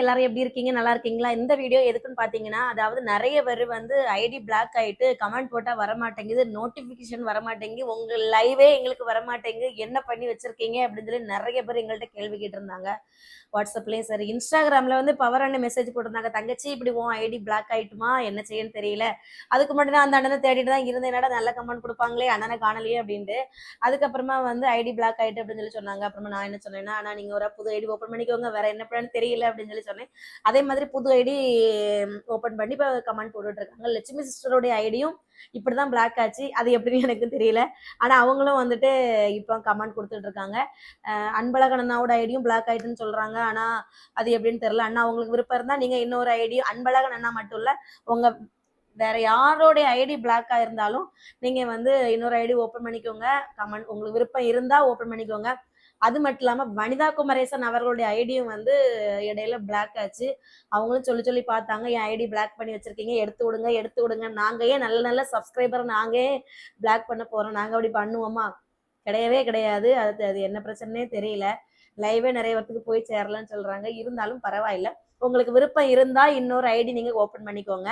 எல்லாரும் எப்படி இருக்கீங்க? நல்லா இருக்கீங்களா? இந்த வீடியோ எதுக்குன்னு பார்த்தீங்கன்னா, அதாவது நெறைய பேரு வந்து ஐடி பிளாக் ஆயிட்டு கமெண்ட் போட்டா வரமாட்டேங்குது, நோட்டிஃபிகேஷன் வரமாட்டேங்குது, உங்க லைவே எங்களுக்கு வரமாட்டேங்குது, என்ன பண்ணி வச்சிருக்கீங்க? அப்படின்னு சொல்லி நெறைய பேர் எங்கள்ட்ட கேள்வி கேட்டிருந்தாங்க. வாட்ஸ்அப்லயும் சரி, இன்ஸ்டாகிராம்ல வந்து பவர் அண்ணன் மெசேஜ் போட்டிருந்தாங்க. தங்கச்சி இப்படி உன் ஐடி பிளாக் ஆயிட்டுமா? என்ன செய்யன்னு தெரியல. அதுக்கு மட்டும் தான் அந்த அண்ணனை தேடிட்டு தான் இருந்தேன். என்னடா நல்ல கமெண்ட் குடுப்பாங்களே, அண்ணன காணலையே அப்படின்ட்டு. அதுக்கப்புறமா வந்து ஐடி பிளாக் ஆயிட்டு அப்படின்னு சொல்லி சொன்னாங்க. அப்புறமா நான் என்ன சொன்னேன்னா, ஆனா நீங்க ஒரு புது ஐடி ஓப்பன் பண்ணிக்கோங்க. வேற என்ன பண்ணன்னு தெரியல அப்படின்னு சொல்லி சொன்னேன். அதே மாதிரி புது ஐடி ஓப்பன் பண்ணி இப்போ கமெண்ட் போட்டுட்டு இருக்காங்க. லட்சுமி சிஸ்டருடைய ஐடியும் இப்படிதான் பிளாக் ஆச்சு. அது எப்படின்னு எனக்கு தெரியல. ஆனா அவங்களும் வந்துட்டு இப்போ கமெண்ட் கொடுத்துட்டு இருக்காங்க. அன்பழகன் அண்ணாவோட ஐடியும் பிளாக் ஆயிட்டுன்னு சொல்றாங்க. ஆனா அது எப்படின்னு தெரியல. அண்ணா உங்களுக்கு விருப்பம் இருந்தா நீங்க இன்னொரு ஐடி அன்பழகன் அண்ணா மட்டும் இல்ல, உங்க வேற யாரோடைய ஐடி பிளாக் ஆயிருந்தாலும் நீங்க வந்து இன்னொரு ஐடி ஓப்பன் பண்ணிக்கோங்க. கமெண்ட் உங்களுக்கு விருப்பம் இருந்தா ஓப்பன் பண்ணிக்கோங்க. அது மட்டும் இல்லாம வனிதா குமரேசன் அவர்களுடைய ஐடியும் வந்து இடையில பிளாக் ஆச்சு. அவங்களும் சொல்லி சொல்லி பார்த்தாங்க, என் ஐடி பிளாக் பண்ணி வச்சிருக்கீங்க, எடுத்து விடுங்க எடுத்து விடுங்க. நாங்க ஏன் நல்ல நல்ல சப்ஸ்கிரைபர் நாங்க ஏன் பிளாக் பண்ண போறோம்? நாங்க அப்படி பண்ணுவோமா? கிடையவே கிடையாது. அது அது என்ன பிரச்சனைனே தெரியல. லைவே நிறைய பேத்துக்கு போய் சேரலன்னு சொல்றாங்க. இருந்தாலும் பரவாயில்ல. உங்களுக்கு விருப்பம் இருந்தா இன்னொரு ஐடி நீங்க ஓப்பன் பண்ணிக்கோங்க.